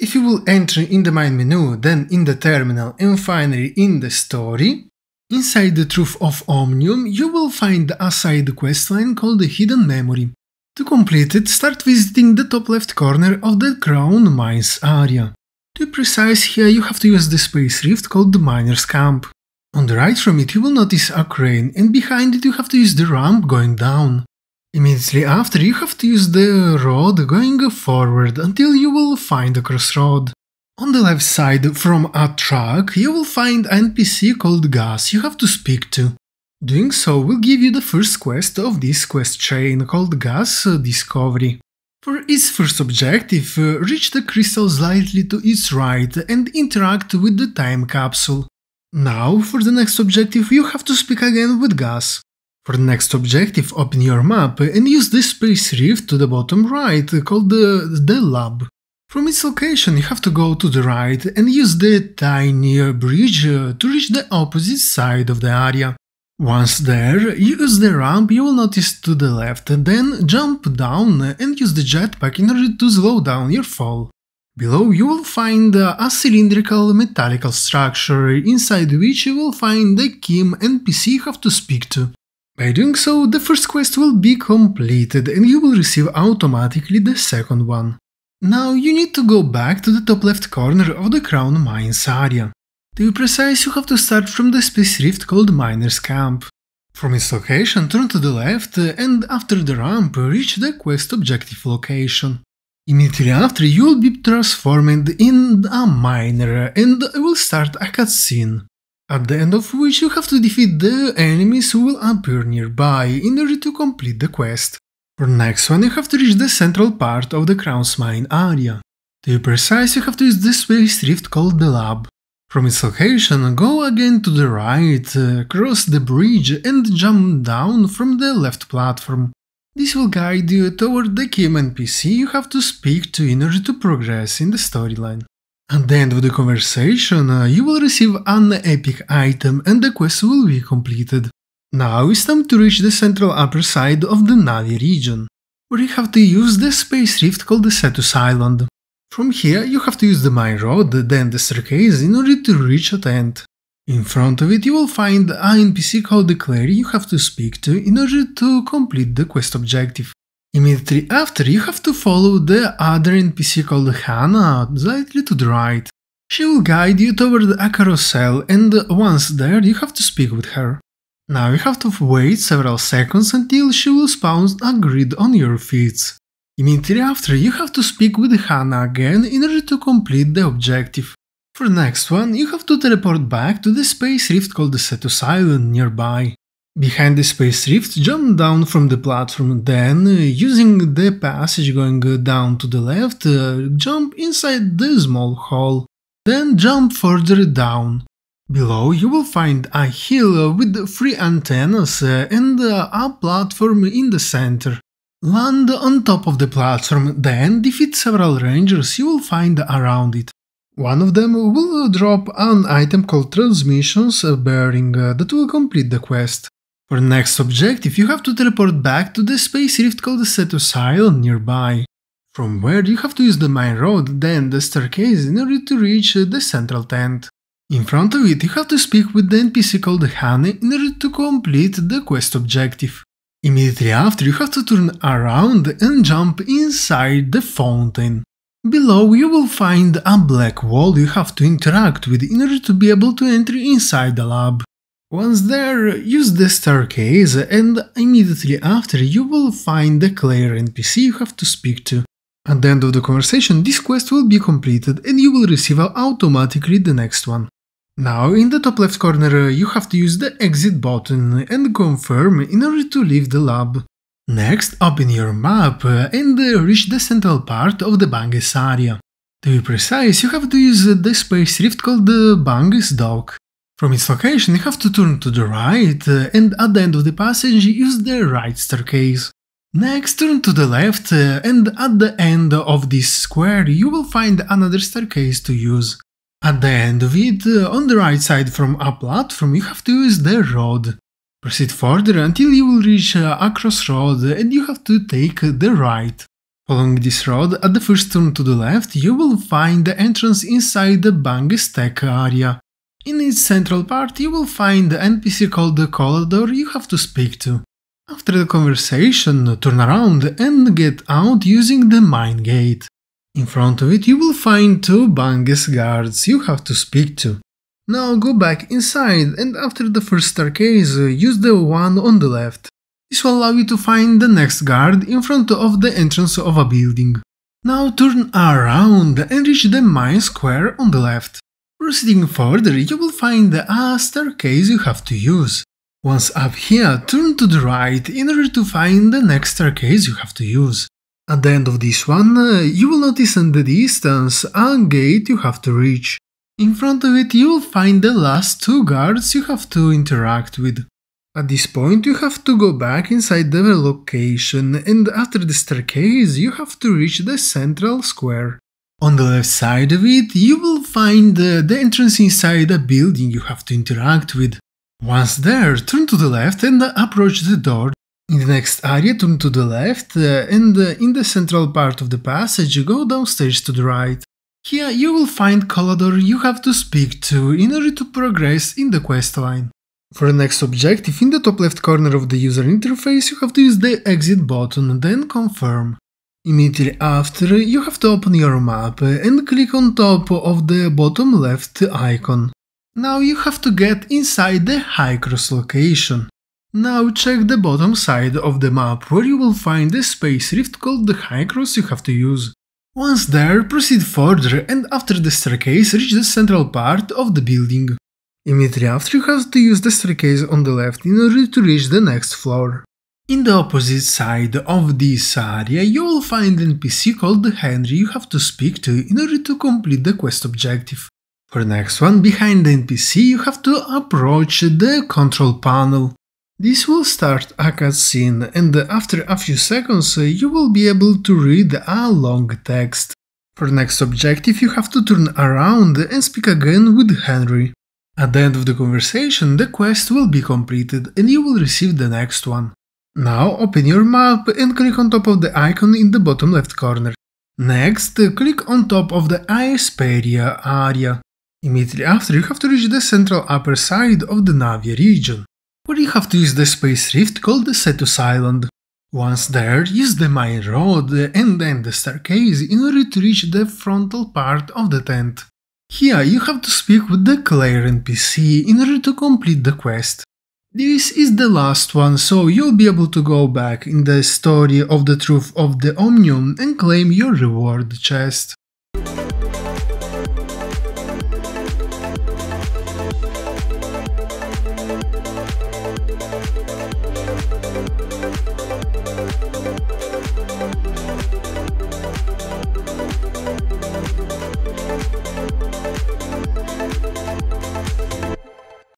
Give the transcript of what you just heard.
If you will enter in the main menu, then in the terminal and finally in the story, inside the Truth of Omnium you will find a side questline called the Hidden Memory. To complete it, start visiting the top left corner of the Crown Mines area. To be precise, here you have to use the space rift called the Miner's Camp. On the right from it you will notice a crane, and behind it you have to use the ramp going down. Immediately after you have to use the road going forward until you will find a crossroad. On the left side from a truck you will find an NPC called Gus you have to speak to. Doing so will give you the first quest of this quest chain called Gus Discovery. For its first objective, reach the crystal slightly to its right and interact with the time capsule. Now, for the next objective you have to speak again with Gus. For the next objective, open your map and use the space rift to the bottom right called the lab. From its location you have to go to the right and use the tiny bridge to reach the opposite side of the area. Once there, use the ramp you will notice to the left, then jump down and use the jetpack in order to slow down your fall. Below you will find a cylindrical metallical structure, inside which you will find the Kim NPC you have to speak to. By doing so, the first quest will be completed and you will receive automatically the second one. Now you need to go back to the top left corner of the Crown Mines area. To be precise, you have to start from the space rift called Miner's Camp. From its location, turn to the left and after the ramp, reach the quest objective location. Immediately after, you will be transformed in a miner and will start a cutscene, at the end of which you have to defeat the enemies who will appear nearby in order to complete the quest. For the next one, you have to reach the central part of the Crown's mine area. To be precise, you have to use the space rift called the lab. From its location, go again to the right, cross the bridge and jump down from the left platform. This will guide you toward the Kim NPC you have to speak to in order to progress in the storyline. At the end of the conversation, you will receive an epic item and the quest will be completed. Now it's time to reach the central upper side of the Navi region, where you have to use the space rift called the Cetus Island. From here you have to use the mine road, then the staircase in order to reach a tent. In front of it you will find an NPC called the Clary you have to speak to in order to complete the quest objective. Immediately after you have to follow the other NPC called Hanna slightly to the right. She will guide you toward a carousel and once there you have to speak with her. Now you have to wait several seconds until she will spawn a grid on your feet. Immediately after you have to speak with Hanna again in order to complete the objective. For the next one you have to teleport back to the space rift called the Cetus Island nearby. Behind the space rift, jump down from the platform, then, using the passage going down to the left, jump inside the small hole, then jump further down. Below you will find a hill with 3 antennas and a platform in the center. Land on top of the platform, then defeat several rangers you will find around it. One of them will drop an item called Transmissions Bearing that will complete the quest. For the next objective you have to teleport back to the space rift called the Cetus Island nearby, from where you have to use the mine road, then the staircase in order to reach the central tent. In front of it you have to speak with the NPC called Hanna in order to complete the quest objective. Immediately after you have to turn around and jump inside the fountain. Below you will find a black wall you have to interact with in order to be able to enter inside the lab. Once there, use the staircase and immediately after you will find the Claire NPC you have to speak to. At the end of the conversation this quest will be completed and you will receive automatically the next one. Now in the top left corner you have to use the exit button and confirm in order to leave the lab. Next, open your map and reach the central part of the Bangus area. To be precise, you have to use the space rift called the Bangus Dock. From its location you have to turn to the right and at the end of the passage use the right staircase. Next, turn to the left and at the end of this square you will find another staircase to use. At the end of it, on the right side from a platform, you have to use the road. Proceed further until you will reach a crossroad and you have to take the right. Following this road, at the first turn to the left, you will find the entrance inside the Bang's Tech area. In its central part, you will find the NPC called the Kolador you have to speak to. After the conversation, turn around and get out using the mine gate. In front of it, you will find two Bang's guards you have to speak to. Now go back inside and after the first staircase, use the one on the left. This will allow you to find the next guard in front of the entrance of a building. Now turn around and reach the mine square on the left. Proceeding further, you will find a staircase you have to use. Once up here, turn to the right in order to find the next staircase you have to use. At the end of this one, you will notice in the distance a gate you have to reach. In front of it, you will find the last two guards you have to interact with. At this point, you have to go back inside the location, and after the staircase, you have to reach the central square. On the left side of it, you will find the entrance inside a building you have to interact with. Once there, turn to the left and approach the door. In the next area, turn to the left and in the central part of the passage, go downstairs to the right. Here you will find Kolador you have to speak to in order to progress in the questline. For the next objective, in the top left corner of the user interface, you have to use the exit button, then confirm. Immediately after, you have to open your map and click on top of the bottom left icon. Now you have to get inside the High Cross location. Now check the bottom side of the map where you will find the space rift called the High Cross you have to use. Once there, proceed further and after the staircase reach the central part of the building. Immediately after, you have to use the staircase on the left in order to reach the next floor. In the opposite side of this area, you will find an NPC called Henry you have to speak to in order to complete the quest objective. For the next one, behind the NPC, you have to approach the control panel. This will start a cutscene, and after a few seconds, you will be able to read a long text. For the next objective, you have to turn around and speak again with Henry. At the end of the conversation, the quest will be completed and you will receive the next one. Now open your map and click on top of the icon in the bottom left corner. Next, click on top of the Aesperia area. Immediately after, you have to reach the central upper side of the Navia region, where you have to use the space rift called the Cetus Island. Once there, use the mine road and then the staircase in order to reach the frontal part of the tent. Here you have to speak with the Claire NPC in order to complete the quest. This is the last one, so you'll be able to go back in the story of the Truth of the Omnium and claim your reward chest.